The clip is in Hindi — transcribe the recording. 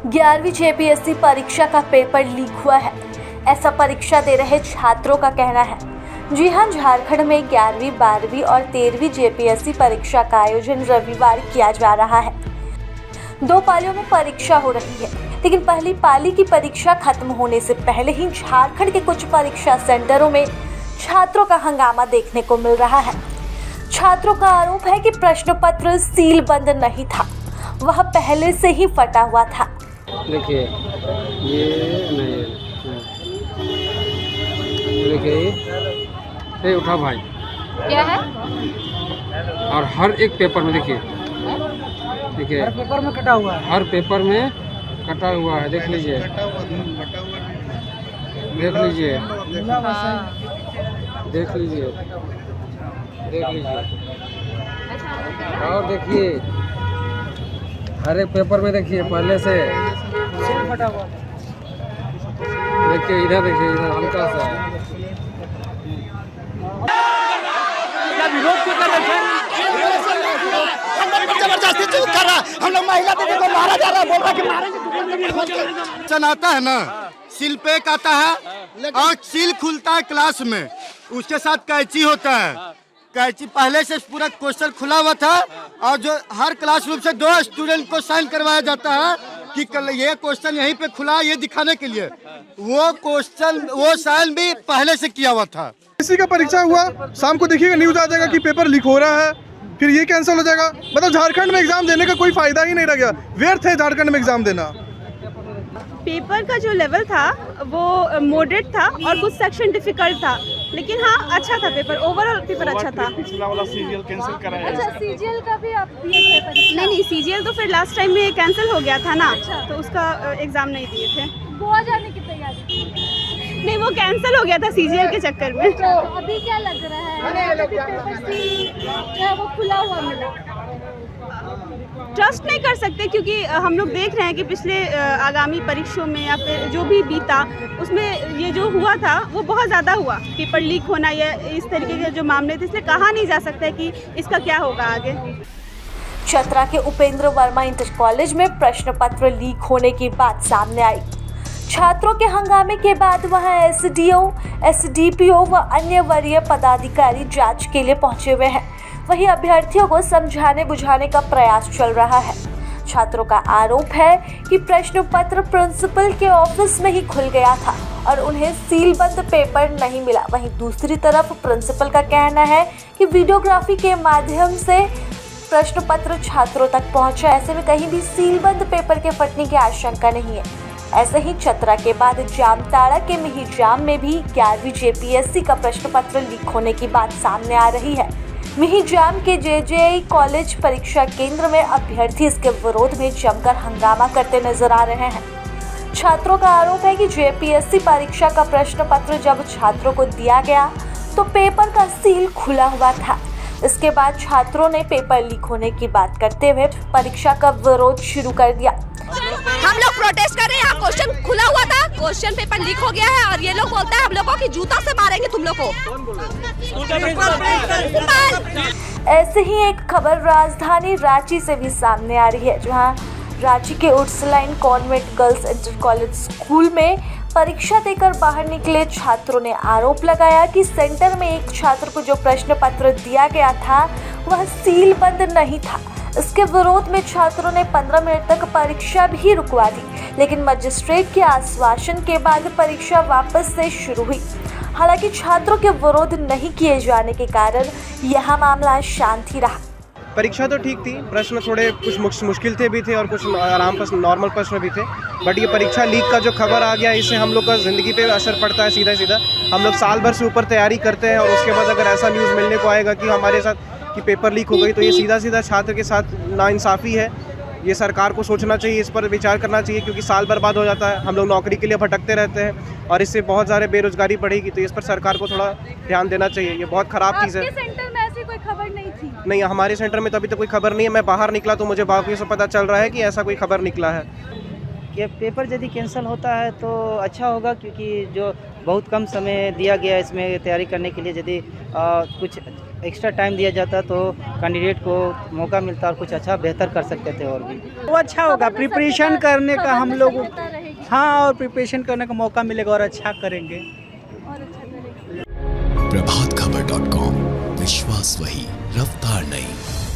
11वीं जेपीएससी परीक्षा का पेपर लीक हुआ है, ऐसा परीक्षा दे रहे छात्रों का कहना है। जी हां, झारखंड में 11वीं, 12वीं और 13वीं जेपीएससी परीक्षा का आयोजन रविवार किया जा रहा है। 2 पालियों में परीक्षा हो रही है, लेकिन पहली पाली की परीक्षा खत्म होने से पहले ही झारखंड के कुछ परीक्षा सेंटरों में छात्रों का हंगामा देखने को मिल रहा है। छात्रों का आरोप है कि प्रश्न पत्र सील बंद नहीं था, वह पहले से ही फटा हुआ था। देखिए ये उठा भाई क्या है? और हर एक पेपर में देखिए हर पेपर में कटा हुआ है। हर पेपर में कटा हुआ है। देख लीजिए देख लीजिए देख लीजिए देख लीजिए और देखिए हर एक पेपर में देखिए पहले से फटा हुआ। देखिए इधर हल्का सा विरोध क्यों कर रहे हैं? हम लोग पर जबरदस्ती चूक कर रहा, हम लोग महिला दीदी को मारा जा रहा है, बोल रहा कि मारेंगे। चन आता है ना, सील पैक आता है और सील खुलता है क्लास में, उसके साथ कैंची होता है। कैंची पहले से पूरा क्वेश्चन खुला हुआ था और जो हर क्लासरूम से 2 स्टूडेंट को साइन करवाया जाता है कि कल ये क्वेश्चन यहीं पे खुला, ये दिखाने के लिए वो साइन भी पहले से किया हुआ था। इसी का परीक्षा हुआ, शाम को देखिएगा न्यूज आ जाएगा कि पेपर लीक हो रहा है, फिर ये कैंसिल हो जाएगा। मतलब झारखंड में एग्जाम देने का कोई फायदा ही नहीं रह गया, व्यर्थ है झारखंड में एग्जाम देना। पेपर का जो लेवल था वो मॉडरेट था और कुछ सेक्शन डिफिकल्ट था, लेकिन हाँ अच्छा था पेपर, ओवरऑल पेपर अच्छा था। पिछला वाला सीजीएल कैंसिल कराया। अच्छा, सीजीएल का भी आप दिए थे? नहीं, सीजीएल तो फिर लास्ट टाइम में कैंसिल हो गया था ना। अच्छा। तो उसका एग्जाम नहीं दिए थे। गोवा जाने की तैयारी? नहीं, वो कैंसिल हो गया था सीजीएल के चक्कर में। तो अभी क्या लग रहा है? पेपर वो खुला हुआ मिला। ट्रस्ट नहीं कर सकते क्योंकि हम लोग देख रहे हैं कि पिछले आगामी परीक्षाओं में या फिर जो भी बीता उसमें ये जो हुआ था वो बहुत ज़्यादा हुआ। पेपर लीक होना या इस तरीके के जो मामले थे, इसलिए कहा नहीं जा सकता है कि इसका क्या होगा आगे। चतरा के उपेंद्र वर्मा इंटर कॉलेज में प्रश्न पत्र लीक होने की बात सामने आई। छात्रों के हंगामे के बाद वहां एसडीओ, एसडीपीओ व अन्य वरीय पदाधिकारी जांच के लिए पहुंचे हुए हैं। वहीं अभ्यर्थियों को समझाने बुझाने का प्रयास चल रहा है। छात्रों का आरोप है कि प्रश्न पत्र प्रिंसिपल के ऑफिस में ही खुल गया था और उन्हें सीलबंद पेपर नहीं मिला। वहीं दूसरी तरफ प्रिंसिपल का कहना है कि वीडियोग्राफी के माध्यम से प्रश्न पत्र छात्रों तक पहुंचा, ऐसे में कहीं भी सीलबंद पेपर के फटने की आशंका नहीं है। ऐसे ही चतरा के बाद जामताड़ा के मिहिजाम में भी 11वीं जेपीएससी का प्रश्न पत्र लीक होने की बात सामने आ रही है। मिहिजाम के जेजेई कॉलेज परीक्षा केंद्र में अभ्यर्थी इसके विरोध में जमकर हंगामा करते नजर आ रहे हैं। छात्रों का आरोप है कि जेपीएससी परीक्षा का प्रश्न पत्र जब छात्रों को दिया गया तो पेपर का सील खुला हुआ था। इसके बाद छात्रों ने पेपर लीक होने की बात करते हुए परीक्षा का विरोध शुरू कर दिया। हम लोग प्रोटेस्ट कर रहे हैं, यहाँ क्वेश्चन खुला हुआ था, क्वेश्चन पेपर लीक हो गया है और ये लोग बोलता है हम लोगों की जूता से मारेंगे तुम लोग को। ऐसे ही एक खबर राजधानी रांची से भी सामने आ रही है, जहां रांची के Ursuline convent girls inter college school में परीक्षा देकर बाहर निकले छात्रों ने आरोप लगाया कि सेंटर में एक छात्र को जो प्रश्न पत्र दिया गया था वह सील बंद नहीं था। इसके विरोध में छात्रों ने 15 मिनट तक परीक्षा भी रुकवा दी, लेकिन मजिस्ट्रेट के आश्वासन के बाद परीक्षा वापस से शुरू हुई। हालांकि छात्रों के विरोध नहीं किए जाने के कारण यह मामला शांत ही रहा। परीक्षा तो ठीक थी, प्रश्न थोड़े कुछ मुश्किल थे भी थे और कुछ आराम प्रश्न, नॉर्मल प्रश्न भी थे, बट ये परीक्षा लीक का जो खबर आ गया इससे हम लोग का ज़िंदगी पे असर पड़ता है सीधा सीधा। हम लोग साल भर से ऊपर तैयारी करते हैं और उसके बाद अगर ऐसा न्यूज़ मिलने को आएगा कि हमारे साथ कि पेपर लीक हो गई तो ये सीधा सीधा छात्र के साथ नाइंसाफ़ी है। ये सरकार को सोचना चाहिए, इस पर विचार करना चाहिए, क्योंकि साल बर्बाद हो जाता है, हम लोग नौकरी के लिए भटकते रहते हैं और इससे बहुत सारे बेरोजगारी बढ़ेगी। तो इस पर सरकार को थोड़ा ध्यान देना चाहिए, ये बहुत ख़राब चीज़ है। सेंटर में ऐसी कोई खबर नहीं थी? नहीं, हमारे सेंटर में तो अभी तक कोई खबर नहीं है। मैं बाहर निकला तो मुझे बाकी से पता चल रहा है कि ऐसा कोई खबर निकला है। ये पेपर यदि कैंसिल होता है तो अच्छा होगा, क्योंकि जो बहुत कम समय दिया गया इसमें तैयारी करने के लिए, यदि कुछ एक्स्ट्रा टाइम दिया जाता तो कैंडिडेट को मौका मिलता और कुछ अच्छा बेहतर कर सकते थे और भी। वो अच्छा होगा, प्रिपरेशन करने का हम लोग, हाँ, और प्रिपरेशन करने का मौका मिलेगा और अच्छा करेंगे। प्रभातखबर.com, विश्वास वही, रफ्तार नहीं।